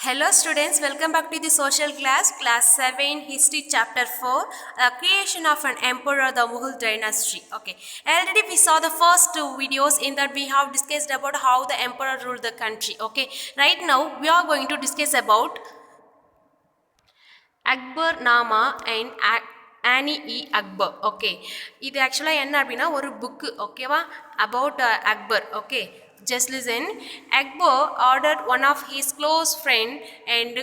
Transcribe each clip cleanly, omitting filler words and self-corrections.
Hello students, welcome back to the social class 7, history chapter 4, creation of an emperor, the Mughal dynasty. Okay, already we saw the first two videos in that we have discussed about how the emperor ruled the country. Okay, right now we are going to discuss about Akbar Nama and Annie E. Akbar. Okay, இது ஆக்சுவலாக என்ன அப்படின்னா ஒரு book ஓகேவா about Akbar. Okay, just listen. Akbar ordered one of his close friend and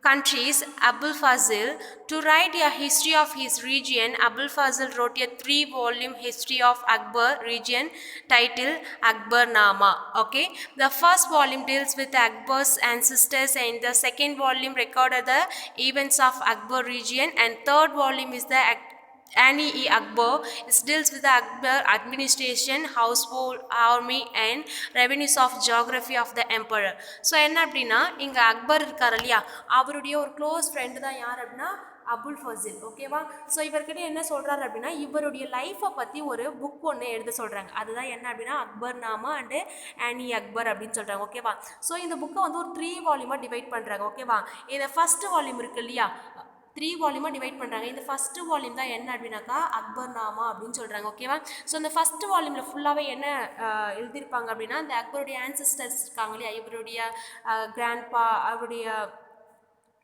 countries, Abul Fazil, to write a history of his region. Abul Fazil wrote a 3-volume history of Akbar region titled Akbar Nama. Okay, the first volume deals with Akbar's ancestors and the second volume recorded the events of Akbar region, and third volume is the Annie E. Akbar. It deals with the Akbar administration, household, army and revenues of geography of the emperor. So என்ன அப்படின்னா இங்கே அக்பர் இருக்கார் இல்லையா, அவருடைய ஒரு close friend தான் யார் அப்படின்னா அபுல் ஃபசில். ஓகேவா, ஸோ இவர்கிட்ட என்ன சொல்கிறாரு அப்படின்னா இவருடைய லைஃப்பை பற்றி ஒரு புக் ஒன்று எழுத சொல்கிறாங்க. அதுதான் என்ன அப்படின்னா அக்பர் நாமா அண்டு ஆனி அக்பர் அப்படின்னு சொல்கிறாங்க. ஓகேவா, ஸோ இந்த புக்கை வந்து ஒரு 3 வால்யூமாக டிவைட் பண்ணுறாங்க. ஓகேவா, இந்த ஃபஸ்ட்டு வால்யூம் இருக்குது இல்லையா, 3 வால்யூமாக டிவைட் பண்ணுறாங்க. இந்த ஃபஸ்ட்டு வால்யூம் தான் என்ன அப்படின்னாக்கா அக்பர் நாமா அப்படின்னு சொல்கிறாங்க. ஓகேவா, ஸோ இந்த ஃபஸ்ட்டு வால்யூமில் ஃபுல்லாகவே என்ன எழுதியிருப்பாங்க அப்படின்னா இந்த அக்பருடைய ஆன்சஸ்டர்ஸ் இருக்காங்க இல்லையா, இவருடைய கிராண்ட்பா, அவருடைய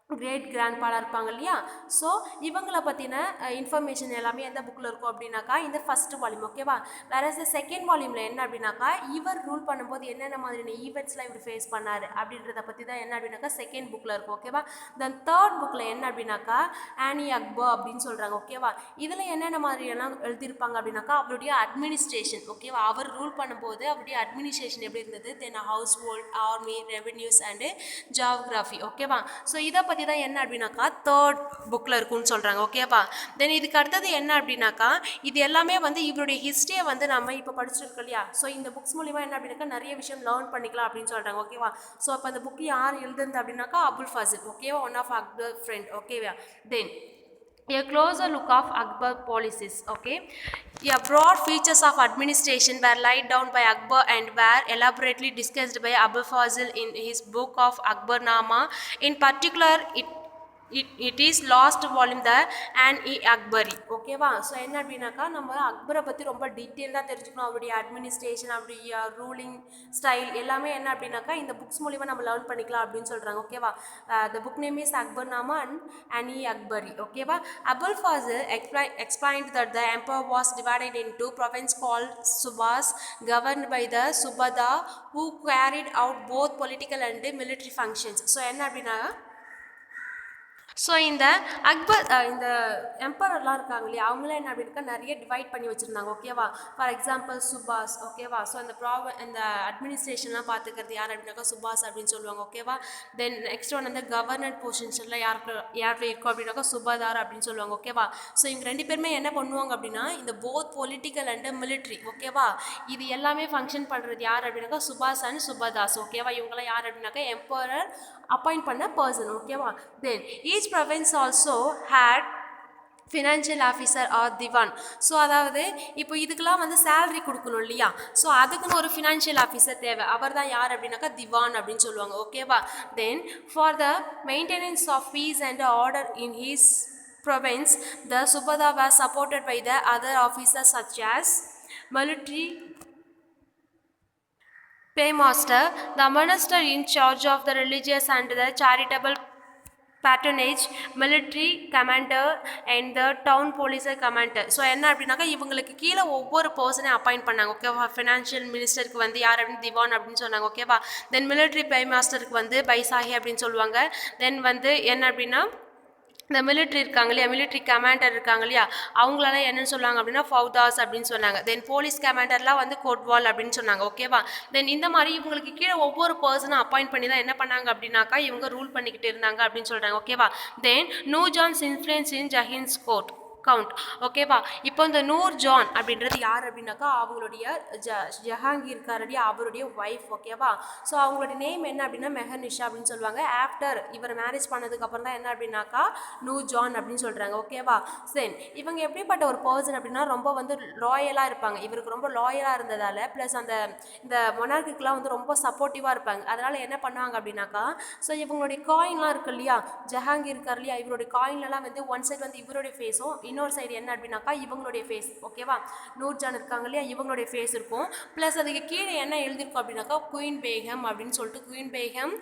கிரேட் கிராண்ட்பாலாக இருப்பாங்க இல்லையா, ஸோ இவங்களை பற்றின இன்ஃபர்மேஷன் எல்லாமே எந்த புக்கில் இருக்கும் அப்படின்னாக்கா இந்த ஃபஸ்ட்டு வால்யூம். ஓகேவா, வேறு இந்த செகண்ட் வால்யூமில் என்ன அப்படின்னாக்கா இவர் ரூல் பண்ணும்போது என்னென்ன மாதிரியான ஈவெண்ட்ஸ்லாம் இவர் ஃபேஸ் பண்ணார் அப்படின்றத பற்றி தான் என்ன அப்படின்னாக்கா செகண்ட் புக்கில் இருக்கும். ஓகேவா, தென் தேர்ட் புக்கில் என்ன அப்படின்னாக்கா ஆனி அக்பர் அப்படின்னு சொல்கிறாங்க. ஓகேவா, இதில் என்னென்ன மாதிரியெல்லாம் எழுதியிருப்பாங்க அப்படின்னாக்கா அவருடைய அட்மினிஸ்ட்ரேஷன். ஓகேவா, அவர் ரூல் பண்ணும்போது அவருடைய அட்மினிஸ்ட்ரேஷன் எப்படி இருந்தது, then household, army, revenues and geography. ஓகேவா, ஸோ இதை பற்றி தான் என்ன அப்படின்னாக்கா தேர்ட் புக்கில் இருக்குன்னு சொல்கிறாங்க. ஓகேவா, தென் இதுக்கு அடுத்தது என்ன அப்படின்னாக்கா இது எல்லாமே வந்து இவருடைய ஹிஸ்ட்ரியை வந்து நம்ம இப்போ படிச்சிருக்கோம் இல்லையா, ஸோ இந்த புக்ஸ் மூலிமா என்ன அப்படின்னாக்கா நிறைய விஷயம் லேர்ன் பண்ணிக்கலாம் அப்படின்னு சொல்கிறாங்க. ஓகேவா, ஸோ அப்போ அந்த புக்கு யார் எழுதுந்து அப்படின்னாக்கா அபுல் ஃபசில். ஓகேவா, ஒன் ஆஃப் அக்பர் ஃப்ரெண்ட். ஓகேவா, then a closer look of Akbar policies. Okay, a broad features of administration were laid down by Akbar and were elaborately discussed by Abul Fazil in his book of Akbar Nama. In particular, it is last volume the An E Akbari. ஓகேவா, so என்ன அப்படின்னாக்கா நம்ம அக்பரை பற்றி ரொம்ப டீட்டெயிலாக தெரிஞ்சுக்கணும், அவருடைய administration, அவருடைய ரூலிங் ஸ்டைல் எல்லாமே என்ன அப்படின்னாக்கா இந்த புக்ஸ் மூலிமா நம்ம லேர்ன் பண்ணிக்கலாம் அப்படின்னு சொல்கிறாங்க. ஓகேவா, the book name is Akbar Nama and An E Akbari. ஓகேவா, Abul Fazil explained that the empire was divided into province called Subas, governed by the Subada, who carried out both political and military functions. So என்ன அப்படின்னா so இந்த அக்பர் இந்த எம்பரர்லாம் இருக்காங்க இல்லையா, அவங்களாம் என்ன அப்படின்னா நிறைய டிவைட் பண்ணி வச்சுருந்தாங்க. ஓகேவா, ஃபார் எக்ஸாம்பிள் சுபாஸ். ஓகேவா, ஸோ அந்த இந்த அட்மினிஸ்ட்ரேஷன்லாம் பார்த்துக்கிறது யார் அப்படின்னாக்கா சுபாஸ் அப்படின்னு சொல்லுவாங்க. ஓகேவா, தென் நெக்ஸ்ட் ஒன் வந்து கவர்னர் பொசிஷன்ஸ்லாம் யாருக்கு இருக்கும் அப்படின்னாக்கா சுபதார் அப்படின்னு சொல்லுவாங்க. ஓகேவா, ஸோ இவங்க 2 பேருமே என்ன பண்ணுவாங்க அப்படின்னா இந்த போத் பொலிட்டிக்கல் அண்ட் மிலிட்ரி. ஓகேவா, இது எல்லாமே ஃபங்க்ஷன் பண்ணுறது யார் அப்படின்னாக்கா சுபாஸ் அண்ட் சுபதாஸ். ஓகேவா, இவங்களாம் யார் அப்படின்னாக்கா எம்பரர் அப்பாயிண்ட் பண்ண பர்சன். ஓகேவா, then each province also had financial officer or Diwan. So அதாவது இப்போ இதுக்கெல்லாம் வந்து சேலரி கொடுக்கணும் இல்லையா, ஸோ அதுக்குன்னு ஒரு ஃபினான்ஷியல் ஆஃபீஸர் தேவை. அவர் தான் யார் அப்படின்னாக்கா திவான் அப்படின்னு சொல்லுவாங்க. ஓகேவா, then for the maintenance of peace and order in his province, the Subada was supported by the other officers such as military paymaster, the minister in charge of the religious and the charitable patronage, military commander and the town police commander. So என்ன அப்படின்னாக்கா இவங்களுக்கு கீழே ஒவ்வொரு பர்சனையும் appoint பண்ணாங்க. ஓகேவா, financial மினிஸ்டருக்கு வந்து யார் அப்படின்னு திவான் அப்படின்னு சொன்னாங்க. ஓகேவா, தென் மிலிட்ரி பை மாஸ்டருக்கு வந்து பைசாஹி அப்படின்னு சொல்லுவாங்க. தென் வந்து என்ன அப்படின்னா இந்த மிலிட்ரி இருக்காங்க இல்லையா, மிலிட்ரி கமாண்டர் இருக்காங்க இல்லையா, அவங்களெல்லாம் என்னென்னு சொன்னாங்க அப்படின்னா ஃபவுதாஸ் அப்படின்னு சொன்னாங்க. தென் போலீஸ் கமாண்டர்லாம் வந்து கோட்வால் அப்படின்னு சொன்னாங்க. ஓகேவா, தென் இந்த மாதிரி இவங்களுக்கு கீழே ஒவ்வொரு பர்சனும் அப்பாயிண்ட் பண்ணி தான் என்ன பண்ணாங்க அப்படின்னாக்கா இவங்க ரூல் பண்ணிக்கிட்டு இருந்தாங்க அப்படின்னு சொல்கிறாங்க. ஓகேவா, தென் நூஜான்ஸ் இன்ஃப்ளூயன்ஸ் இன் ஜஹின்ஸ் கோர்ட். கவுண்ட். ஓகேவா? இப்போ இந்த நூர் ஜான் அப்படின்றது யார் அப்படின்னாக்கா அவங்களுடைய ஜஹாங்கீர் இருக்காரடி அவருடைய ஒய்ஃப். ஓகேவா? ஸோ அவங்களுடைய நேம் என்ன அப்படின்னா மெஹர்னிஷா அப்படின்னு சொல்லுவாங்க. ஆஃப்டர் இவர் மேரேஜ் பண்ணதுக்கு அப்புறம் தான் என்ன அப்படின்னாக்கா நூர் ஜான் அப்படின்னு சொல்றாங்க. ஓகேவா? தென் இவங்க எப்படிப்பட்ட ஒரு பர்சன் அப்படின்னா ரொம்ப வந்து லாயலாக இருப்பாங்க. இவருக்கு ரொம்ப லாயலாக இருந்ததால ப்ளஸ் இந்த மொனார்க்குலாம் வந்து ரொம்ப சப்போர்ட்டிவாக இருப்பாங்க. அதனால என்ன பண்ணுவாங்க அப்படின்னாக்கா ஸோ இவங்களுடைய காயின்லாம் இருக்கு இல்லையா, ஜஹாங்கீர் இருக்கார் இல்லையா, இவருடைய காயின்லாம் வந்து ஒன் சைடு வந்து இவருடைய ஃபேஸும் இன்னொரு சைடு என்ன அப்படின்னாக்கா இவங்களுடைய ஃபேஸ். ஓகேவா? நூர்ஜான் இருக்காங்க இல்லையா, இவங்களுடைய ஃபேஸ் இருக்கும். ப்ளஸ் அதுக்கு கீழே என்ன எழுதியிருக்கும் அப்படின்னாக்கா குயின் பேகம் அப்படின்னு சொல்லிட்டு குயின் பேகம்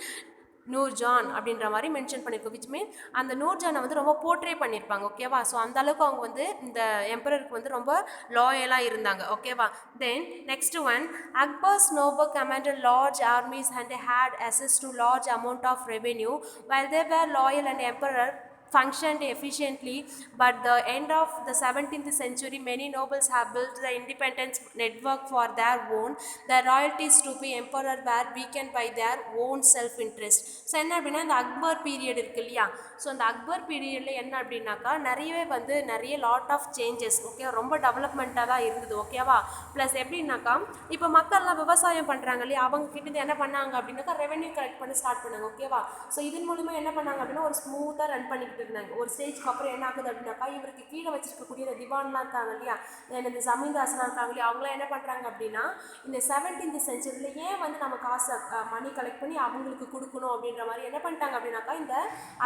நூர்ஜான் அப்படின்ற மாதிரி மென்ஷன் பண்ணியிருக்கோம். விச் மீன் அந்த நூர்ஜானை வந்து ரொம்ப போர்ட்ரே பண்ணியிருப்பாங்க. ஓகேவா? ஸோ அந்த அளவுக்கு அவங்க வந்து இந்த எம்பரருக்கு வந்து ரொம்ப லாயலாக இருந்தாங்க. ஓகேவா? Then next one, Akbar's noble commanded large armies and had access to large amount of revenue while they were loyal and emperor functioned efficiently. But the end of the 17th century many nobles have built the independent network for their own. The royalties to be emperor were weakened by their own self interest. So என்ன அப்படின்னா இந்த Akbar period இருக்கு இல்லையா, so அந்த அக்பர் பீரியடில் என்ன அப்படின்னாக்கா நிறைய லாட் ஆஃப் சேஞ்சஸ். ஓகே, ரொம்ப டெவலப்மெண்ட்டாக தான் இருந்தது. ஓகேவா? ப்ளஸ் எப்படின்னாக்கா இப்போ மக்கள்லாம் விவசாயம் பண்ணுறாங்க இல்லையா, அவங்க கிட்ட என்ன பண்ணாங்க அப்படின்னாக்கா ரெவென்யூ கலெக்ட் பண்ண ஸ்டார்ட் பண்ணாங்க. ஓகேவா? ஸோ இதன் மூலிமா என்ன பண்ணாங்க அப்படின்னா ஒரு ஸ்மூத்தாக ரன் பண்ணிக்கிட்டு இருந்தாங்க. ஒரு ஸ்டேஜ்க்கு அப்புறம் என்ன ஆகுது அப்படின்னாக்கா இவருக்கு கீழே வச்சிருக்கக்கூடிய இந்த திவான்லாம் இருக்காங்க இல்லையா, இந்த ஜமீன்தாஸ்லாம் இருக்காங்க இல்லையா, அவங்களாம் என்ன பண்ணுறாங்க அப்படின்னா இந்த 17th செஞ்சுரியில் ஏன் வந்து நம்ம காசு மணி கலெக்ட் பண்ணி அவங்களுக்கு கொடுக்கணும் அப்படின்ற மாதிரி என்ன பண்ணிட்டாங்க அப்படின்னாக்கா இந்த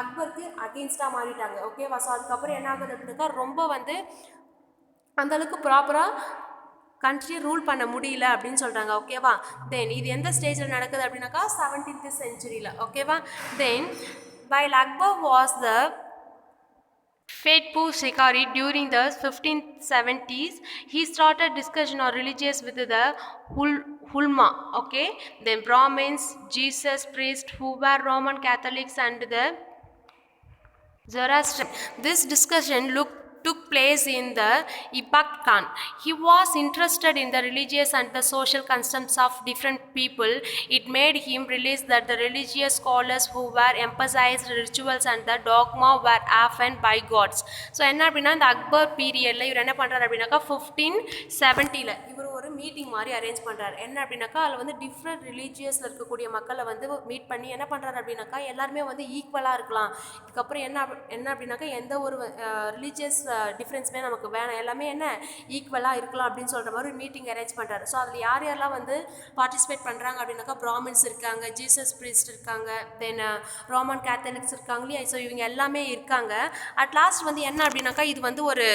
அக்பருக்கு அகெயின்ஸ்டாக மாறிட்டாங்க. ஓகேவா? ஸோ அதுக்கப்புறம் என்ன ஆகுது அப்படின்னாக்கா ரொம்ப வந்து அந்தளவுக்கு ப்ராப்பராக கண்ட்ரியை ரூல் பண்ண முடியல அப்படின்னு சொல்கிறாங்க. ஓகேவா? தென் இது எந்த ஸ்டேஜில் நடக்குது அப்படின்னாக்கா 17th செஞ்சுரியில். ஓகேவா? தென் while Akbar was the faithful Shikari during the 1570s, he started discussion on religious with the Hulma. Okay, then Brahmins, Jesus priests who were Roman Catholics and the Zoroastrian. This discussion took place in the Ipak Khan. He was interested in the religious and the social customs of different people. It made him realize that the religious scholars who were emphasized rituals and the dogma were often by gods. So என்ன அப்படின்னா இந்த அக்பர் பீரியடில் இவர் என்ன பண்ணுறாரு அப்படின்னாக்கா 1570 இவர் ஒரு மீட்டிங் மாதிரி அரேஞ்ச் பண்ணுறாரு. என்ன அப்படின்னாக்கா அதில் வந்து டிஃப்ரெண்ட் ரிலீஜியஸில் இருக்கக்கூடிய மக்களை வந்து மீட் பண்ணி என்ன பண்ணுறாரு அப்படின்னாக்கா எல்லாருமே வந்து ஈக்குவலாக இருக்கலாம். இதுக்கப்புறம் என்ன அப்படின்னாக்கா எந்த ஒரு ரிலீஜியஸ் டிஃப்ரென்ஸுமே நமக்கு வேணாம், எல்லாமே என்ன ஈக்குவலாக இருக்கலாம் அப்படின்னு சொல்கிற மாதிரி ஒரு மீட்டிங் அரேஞ்ச் பண்ணுறாரு. ஸோ அதில் யாரெல்லாம் வந்து பார்ட்டிசிபேட் பண்ணுறாங்க அப்படின்னாக்கா பிராமின்ஸ் இருக்காங்க, ஜீசஸ் பிரீஸ்ட் இருக்காங்க, தென் ரோமன் கேத்தலிக்ஸ் இருக்காங்க இல்லையா, ஸோ இவங்க எல்லாமே இருக்காங்க. அட் லாஸ்ட் வந்து என்ன அப்படின்னாக்கா இது வந்து ஒரு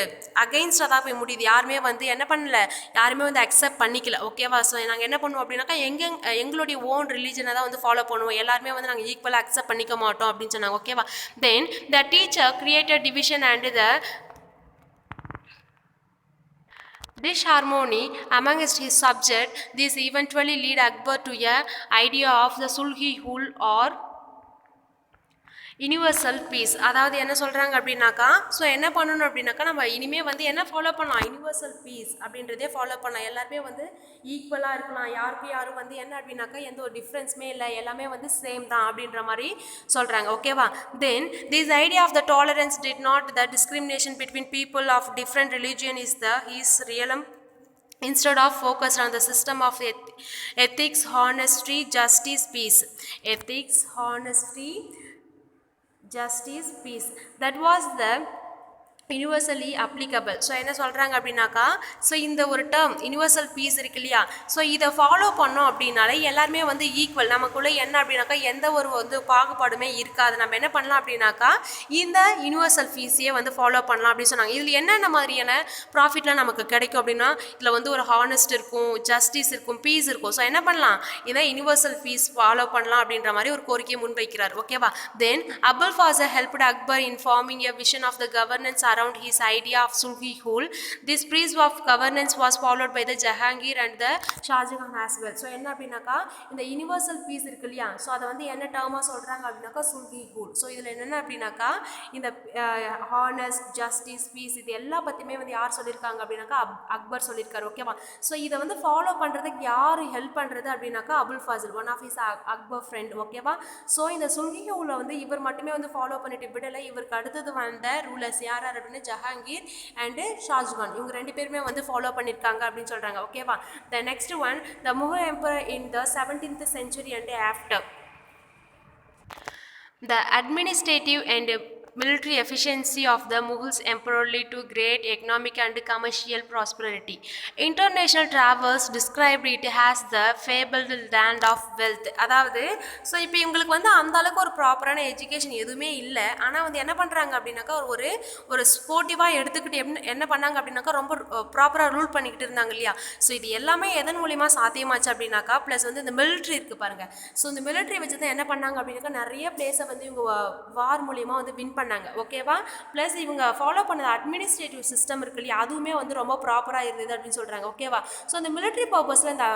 அகெயின்ஸ்டாக தான் போய் முடியுது. யாருமே வந்து என்ன பண்ணல, யாருமே வந்து அக்செப்ட் பண்ணிக்கல. ஓகேவா? ஸோ நாங்கள் என்ன பண்ணுவோம் அப்படின்னாக்கா எங்களுடைய ஓன் ரிலீஜனை தான் வந்து ஃபாலோ பண்ணுவோம், எல்லாருமே வந்து நாங்கள் ஈக்குவலாக அக்செப்ட் பண்ணிக்க மாட்டோம் அப்படின்னு சொன்னாங்க. ஓகேவா? Then the teacher created division and the disharmony amongst his subject. This eventually lead Akbar to a idea of the sulhi-ul or universal peace. அதாவது என்ன சொல்கிறாங்க அப்படின்னாக்கா ஸோ என்ன பண்ணணும் அப்படின்னாக்கா நம்ம இனிமேல் வந்து என்ன ஃபாலோ பண்ணலாம், யூனிவர்சல் பீஸ் அப்படின்றதே ஃபாலோ பண்ணலாம். எல்லாருமே வந்து ஈக்குவலாக இருக்கலாம், யாரும் வந்து என்ன அப்படின்னாக்கா எந்த ஒரு டிஃப்ரென்ஸுமே இல்லை, எல்லாமே வந்து சேம் தான் அப்படின்ற மாதிரி சொல்கிறாங்க. ஓகேவா? Then this idea of the tolerance did not the discrimination between people of different religion is realm. Instead of focused on the system of ethics, honesty, justice, peace. Ethics, honesty, justice, peace. That was the universally applicable. So என்ன சொல்கிறாங்க அப்படின்னாக்கா so இந்த ஒரு term universal piece இருக்கு இல்லையா, so இதை follow பண்ணோம் அப்படின்னாலே எல்லாருமே வந்து ஈக்குவல், நமக்குள்ளே என்ன அப்படின்னாக்கா எந்த ஒரு வந்து பாகுபாடுமே இருக்காது. நம்ம என்ன பண்ணலாம் அப்படின்னாக்கா இந்த யூனிவர்சல் பீஸையே வந்து ஃபாலோ பண்ணலாம் அப்படின்னு சொன்னாங்க. இதில் என்னென்ன மாதிரியான ப்ராஃபிட்லாம் நமக்கு கிடைக்கும் அப்படின்னா இதில் வந்து ஒரு ஹானஸ்ட் இருக்கும், ஜஸ்டிஸ் இருக்கும், பீஸ் இருக்கும். ஸோ என்ன பண்ணலாம், இதை யூனிவர்சல் பீஸ் ஃபாலோ பண்ணலாம் அப்படின்ற மாதிரி ஒரு கோரிக்கையை முன்வைக்கிறார். ஓகேவா? Then Abul Fazl helped Akbar in forming a vision of the governance around his idea of sulhi-ul. This piece of governance was followed by the Jahangir and the Shah Jahan as well. So என்ன அப்படின்னாக்கா இந்த யூனிவர்சல் பீஸ் இருக்கு இல்லையா, so அதை வந்து என்ன டேர்மாக சொல்கிறாங்க அப்படின்னாக்கா sulhi-ul. ஸோ இதில் என்னென்ன அப்படின்னாக்கா இந்த ஹானஸ்ட், ஜஸ்டிஸ், பீஸ் இது எல்லா பற்றியுமே வந்து யார் சொல்லியிருக்காங்க அப்படின்னாக்கா அக்பர் சொல்லியிருக்காரு. ஓகேவா? ஸோ இதை வந்து ஃபாலோ பண்ணுறதுக்கு யார் ஹெல்ப் பண்ணுறது அப்படின்னாக்கா Abul Fazl, one of his Akbar friend. ஓகேவா? ஸோ இந்த sulhi-ul வந்து இவர் மட்டுமே வந்து ஃபாலோ பண்ணிட்டு விடலை, இவருக்கு அடுத்தது வந்த ரூலர்ஸ் யார் அப்படின்னா ஜஹாங்கீர் அண்டு ஷாஜகான், இவங்க 2 பேருமே வந்து ஃபாலோ பண்ணியிருக்காங்க அப்படின்னு சொல்கிறாங்க. ஓகேவா. The next one, the Mughal emperor in the 17th century and after. The administrative and military efficiency of the Mughals emperor led to great economic and commercial prosperity. International travelers described it as the fabled land of wealth. அதாவது so இப்போ இவங்களுக்கு வந்து அந்த அளவுக்கு ஒரு ப்ராப்பரான education எதுவுமே இல்லை. ஆனால் வந்து என்ன பண்ணுறாங்க அப்படின்னாக்கா ஒரு ஒரு ஸ்போர்ட்டிவாக எடுத்துக்கிட்டு என்ன பண்ணாங்க அப்படின்னாக்கா ரொம்ப ப்ராப்பராக ரூல் பண்ணிக்கிட்டு இருந்தாங்க இல்லையா. ஸோ இது எல்லாமே எதன் மூலிமா சாத்தியமாச்சு அப்படின்னாக்கா ப்ளஸ் வந்து இந்த மிலிட்ரி இருக்குது பாருங்கள். ஸோ இந்த மிலிட்ரி வச்சு தான் என்ன பண்ணாங்க அப்படின்னாக்கா நிறைய பிளேஸை வந்து இவங்க வார் மூலிமா வந்து வின் பண்ணாங்க. ஓகேவா. ப்ளஸ் இவங்க ஃபாலோ பண்ண அட்மினிஸ்ட்ரேட்டிவ் சிஸ்டம் இருக்கு இல்லையா, அதுவுமே வந்து ரொம்ப ப்ராப்பராக இருந்தது அப்படின்னு சொல்கிறாங்க. ஓகேவா. ஸோ இந்த மிலிட்ரி பர்பஸில் இந்த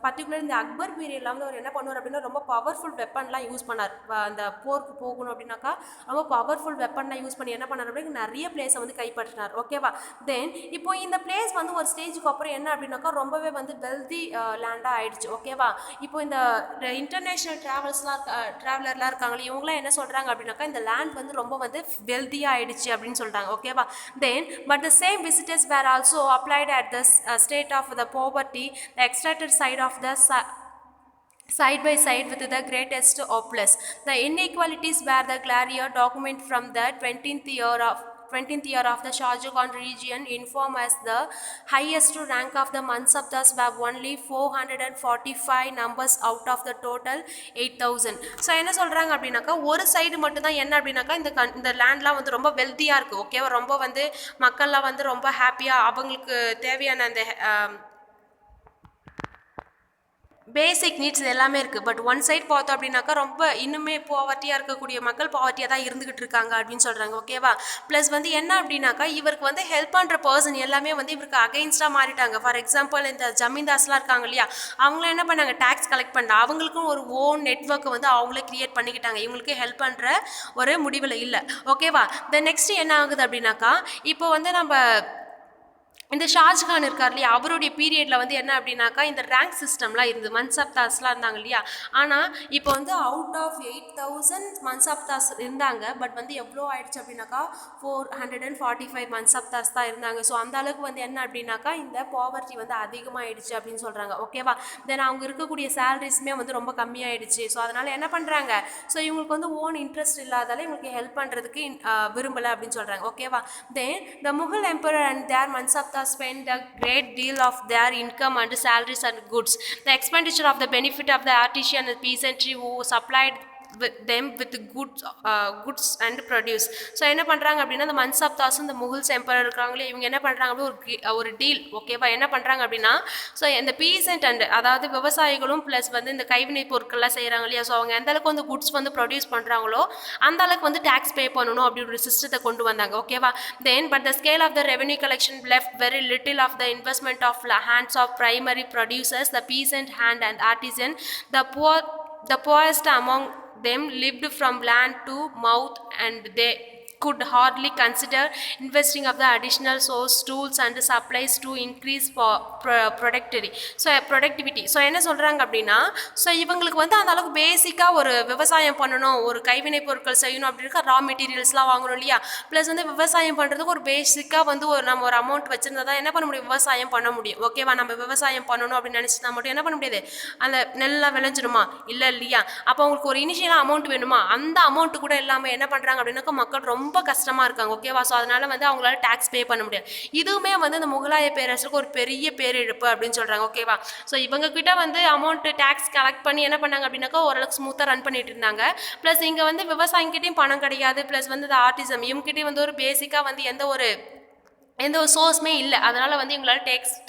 பர்டிகுலர் இந்த அக்பர் பீரியட்ல வந்து அவர் என்ன பண்ணுவார் அப்படின்னா ரொம்ப பவர்ஃபுல் வெப்பன்லாம் யூஸ் பண்ணார். அந்த போருக்கு போகணும் அப்படின்னாக்கா ரொம்ப பவர்ஃபுல் வெப்பன்லாம் யூஸ் பண்ணி என்ன பண்ணார் அப்படின்னா நிறைய பிளேஸை வந்து கைப்பற்றினார். ஓகேவா. தென் இப்போ இந்த பிளேஸ் வந்து ஒரு ஸ்டேஜுக்கு அப்புறம் என்ன அப்படின்னாக்கா ரொம்பவே வந்து வெல்தி லேண்டாக ஆயிடுச்சு. ஓகேவா. இப்போ இந்த இன்டர்நேஷ்னல் ட்ராவலர்லாம் இருக்காங்களே இவங்களாம் என்ன சொல்கிறாங்க அப்படின்னாக்கா இந்த லேண்ட் வந்து ரொம்ப வந்து வெல்தியாக ஆயிடுச்சு அப்படின்னு சொல்கிறாங்க. ஓகேவா. Then but the same visitors were also applied at the state of the poverty, the extracted side of the side by side with the greatest opulence. The inequalities were the clear document from the 20th year of the Shah Jahan region inform as the highest rank of the Mansabdas were only 445 numbers out of the total 8,000. So என்ன சொல்கிறாங்க அப்படின்னாக்கா ஒரு side மட்டும்தான் என்ன அப்படின்னாக்கா இந்த லேண்ட்லாம் வந்து ரொம்ப வெல்த்தியாக இருக்குது. ஓகேவா. ரொம்ப வந்து மக்கள்லாம் வந்து ரொம்ப ஹாப்பியாக அவங்களுக்கு தேவையான அந்த பேசிக் நீட்ஸ் எல்லாமே இருக்குது. பட் ஒன் சைட் பார்த்தோம் அப்படின்னாக்கா ரொம்ப இன்னுமே பாவர்ட்டியாக இருக்கக்கூடிய மக்கள் பாவர்ட்டியாக தான் இருந்துகிட்டு இருக்காங்க அப்படின்னு சொல்கிறாங்க. ஓகேவா. ப்ளஸ் வந்து என்ன அப்படின்னாக்கா இவருக்கு வந்து ஹெல்ப் பண்ணுற பர்சன் எல்லாமே வந்து இவருக்கு அகைன்ஸ்டாக மாறிட்டாங்க. ஃபார் எக்ஸாம்பிள் இந்த ஜமீன்தாஸ்லாம் இருக்காங்க இல்லையா, அவங்களும் என்ன பண்ணாங்க டேக்ஸ் கலெக்ட் பண்ண அவங்களுக்கும் ஒரு ஓன் நெட்ஒர்க்கை வந்து அவங்களே கிரியேட் பண்ணிக்கிட்டாங்க. இவங்களுக்கு ஹெல்ப் பண்ணுற ஒரு முடிவில் இல்லை. ஓகேவா. த நெக்ஸ்ட் என்ன ஆகுது அப்படின்னாக்கா இப்போ வந்து நம்ம இந்த ஷாஜகான் இருக்கார் இல்லையா, அவருடைய பீரியடில் வந்து என்ன அப்படின்னாக்கா இந்த ரேங்க் சிஸ்டம்லாம் இருந்தது. மன்சப்தாஸ்லாம் இருந்தாங்க இல்லையா. ஆனால் இப்போ வந்து அவுட் ஆஃப் 8,000 மன்சப்தாஸ் இருந்தாங்க. பட் வந்து எவ்வளோ ஆயிடுச்சு அப்படின்னாக்கா 445 மன்சப்தாஸ் தான் இருந்தாங்க. ஸோ அந்த அளவுக்கு வந்து என்ன அப்படின்னாக்கா இந்த பாவர்ட்டி வந்து அதிகமாகிடுச்சு அப்படின்னு சொல்கிறாங்க. ஓகேவா. தென் அவங்க இருக்கக்கூடிய சேலரிஸுமே வந்து ரொம்ப கம்மியாயிடுச்சு. ஸோ அதனால் என்ன பண்ணுறாங்க, ஸோ இவங்களுக்கு வந்து ஓன் இன்ட்ரெஸ்ட் இல்லாதால இவங்களுக்கு ஹெல்ப் பண்ணுறதுக்கு விரும்பலை அப்படின்னு சொல்கிறாங்க. ஓகேவா. Then the Mughal emperor and their mansabdars spend a great deal of their income and salaries and goods. The expenditure of the benefit of the artisan and peasantry who supplied them with goods and produce. So என்ன பண்ணுறாங்க அப்படின்னா இந்த மன்சப்தாஸும் இந்த Mughals emperor இருக்காங்களே இவங்க என்ன பண்ணுறாங்க அப்படின்னா ஒரு டீல். ஓகேவா. என்ன பண்ணுறாங்க அப்படின்னா ஸோ இந்த பீசன்ட் அண்ட் அதாவது விவசாயிகளும் ப்ளஸ் வந்து இந்த கைவினை பொருட்கள்லாம் செய்கிறாங்க இல்லையா, ஸோ அவங்க எந்த அளவுக்கு வந்து குட்ஸ் வந்து ப்ரொடியூஸ் பண்ணுறாங்களோ அந்த அளவுக்கு வந்து டேக்ஸ் பே பண்ணணும் அப்படி ஒரு சிஸ்டத்தை கொண்டு வந்தாங்க. ஓகேவா. Then but the scale of the revenue collection left very little of the investment of hands of primary producers, the peasant hand and artisan. The poorest among them lived from land to mouth and they could hardly consider investing of the additional source tools and supplies to increase productivity. So என்ன சொல்கிறாங்க அப்படின்னா so இவங்களுக்கு வந்து அந்த அளவுக்கு பேசிக்காக ஒரு விவசாயம் பண்ணணும், ஒரு கைவினை பொருட்கள் செய்யணும் அப்படின்னா ரா மெட்டீரியல்ஸ்லாம் வாங்கணும் இல்லையா. ப்ளஸ் வந்து விவசாயம் பண்ணுறதுக்கு ஒரு பேசிக்காக வந்து நம்ம ஒரு அமௌண்ட் வச்சுருந்தா தான் என்ன பண்ண முடியும், விவசாயம் பண்ண முடியும். ஓகேவா. நம்ம விவசாயம் பண்ணணும் அப்படின்னு நினச்சினா மட்டும் என்ன பண்ண முடியாது, அந்த நெல்லாம் விளைஞ்சிடுமா இல்லை இல்லையா. அப்போ அவங்களுக்கு ஒரு இனிஷியலாக அமௌண்ட் வேணுமா, அந்த அமௌண்ட்டு கூட இல்லாமல் என்ன பண்ணுறாங்க அப்படின்னாக்கா மக்கள் ரொம்ப கஷ்டமாக இருக்காங்க. ஓகேவா. ஸோ அதனால் வந்து அவங்களால டேக்ஸ் பே பண்ண முடியாது. இதுவுமே வந்து இந்த முகலாய பேரரசுக்கு ஒரு பெரிய பேரிழப்பு அப்படின்னு சொல்கிறாங்க. ஓகேவா. ஸோ இவங்க கிட்ட வந்து அமௌண்ட் டேக்ஸ் கலெக்ட் பண்ணி என்ன பண்ணாங்க அப்படின்னாக்கா ஓரளவுக்கு ஸ்மூத்தாக ரன் பண்ணிட்டு இருந்தாங்க. ப்ளஸ் இங்கே வந்து விவசாயிங்கிட்டையும் பணம் கிடையாது. ப்ளஸ் வந்து இந்த ஆர்டிசம் இவங்ககிட்டையும் வந்து ஒரு பேசிக்காக வந்து எந்த ஒரு சோர்ஸுமே இல்லை. அதனால் வந்து இவங்களால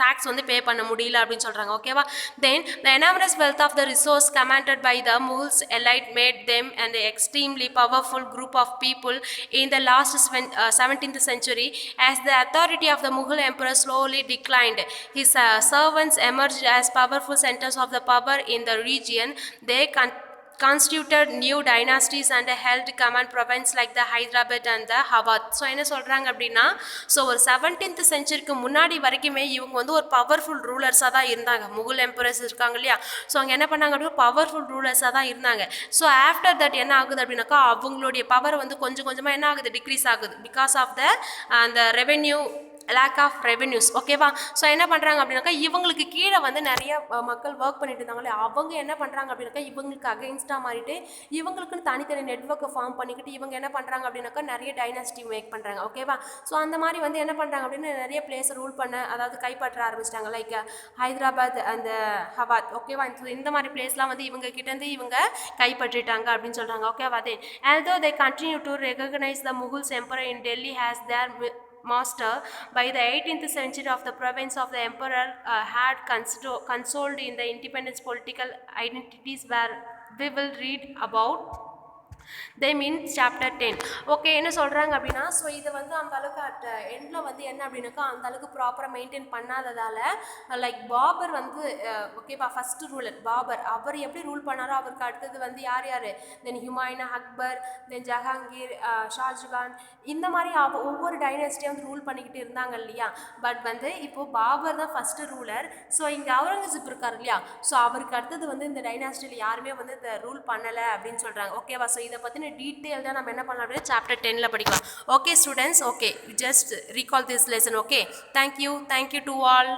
டேக்ஸ் வந்து பே பண்ண முடியல அப்படின்னு சொல்கிறாங்க. ஓகேவா. Then the enormous wealth of the resource commanded by the Mughals elite made them an extremely powerful group of people in the last 17th century. As the authority of the Mughal emperor slowly declined, his servants emerged as powerful centers of the power in the region. They constituted new dynasties and held command province like the Hyderabad and the Hawat. So என்ன சொல்கிறாங்க அப்படின்னா, so ஒரு 17th செஞ்சுரிக்கு முன்னாடி வரைக்குமே இவங்க வந்து ஒரு powerful ரூலர்ஸாக தான் இருந்தாங்க. முகுல் எம்பரர்ஸ் இருக்காங்க இல்லையா, ஸோ அவங்க என்ன பண்ணாங்க அப்படின்னா பவர்ஃபுல் ரூலர்ஸாக தான் இருந்தாங்க. ஸோ ஆஃப்டர் தட் என்ன ஆகுது அப்படின்னாக்கா, அவங்களுடைய பவர் வந்து கொஞ்சம் கொஞ்சமாக என்ன ஆகுது, டிக்ரீஸ் ஆகுது. பிகாஸ் ஆஃப் த அந்த ரெவென்யூ லேக் ஆஃப் ரெவென்யூஸ். ஓகேவா. ஸோ என்ன பண்ணுறாங்க அப்படின்னாக்கா, இவங்களுக்கு கீழே வந்து நிறைய மக்கள் ஒர்க் பண்ணிட்டு இருந்தாங்களே, அவங்க என்ன பண்ணுறாங்க அப்படின்னாக்கா இவங்களுக்கு அகெயின்ஸ்டாக மாறிட்டு இவங்களுக்குன்னு தனித்தனி நெட்ஒர்க்கை ஃபார்ம் பண்ணிக்கிட்டு இவங்க என்ன பண்ணுறாங்க அப்படின்னாக்கா நிறைய டைனஸ்டி மேக் பண்ணுறாங்க. ஓகேவா. ஸோ அந்த மாதிரி வந்து என்ன பண்ணுறாங்க அப்படின்னா நிறைய பிளேஸை ரூல் பண்ண, அதாவது கைப்பற்ற ஆரம்பிச்சிட்டாங்க. லைக் ஹைதராபாத் அந்த ஹவாத். ஓகேவா. இந்த மாதிரி பிளேஸ்லாம் வந்து இவங்க கிட்டேருந்து இவங்க கைப்பற்றிட்டாங்க அப்படின்னு சொல்கிறாங்க. ஓகேவா. தென் although they continue to recognize the Mughals emperor in Delhi as their master, by the 18th century of the province of the emperor had consoled in the independence political identities where we will read about them in chapter 10. Okay. என்ன சொல்கிறாங்க அப்படின்னா, so இதை வந்து அந்த அளவுக்கு at எண்டில் வந்து என்ன அப்படின்னாக்கா அந்த அளவுக்கு ப்ராப்பராக மெயின்டைன் பண்ணாததால், லைக் பாபர் வந்து ஓகேவா ஃபஸ்ட்டு ரூலர் பாபர், அவர் எப்படி ரூல் பண்ணாரோ அவருக்கு அடுத்தது வந்து யார் யார், தென் ஹுமாயூன், அக்பர், தென் ஜஹாங்கீர், ஷாஜகான், இந்த மாதிரி ஒவ்வொரு டைனஸ்டியும் வந்து ரூல் பண்ணிக்கிட்டு இருந்தாங்க இல்லையா. பட் வந்து இப்போது பாபர் தான் ஃபஸ்ட்டு ரூலர். ஸோ இங்கே அவுரங்கசீப் இருக்கார் இல்லையா, ஸோ அவருக்கு அடுத்தது வந்து இந்த டைனாஸ்டியில் யாருமே வந்து இந்த ரூல் பண்ணலை அப்படின்னு சொல்கிறாங்க. ஓகேவா. ஸோ இதை பற்றின டீட்டெயில்டாக நம்ம என்ன பண்ணலாம் அப்படின்னா சாப்டர் 10ல் படிக்கலாம். Okay students, okay, just recall this lesson. Okay, thank you to all.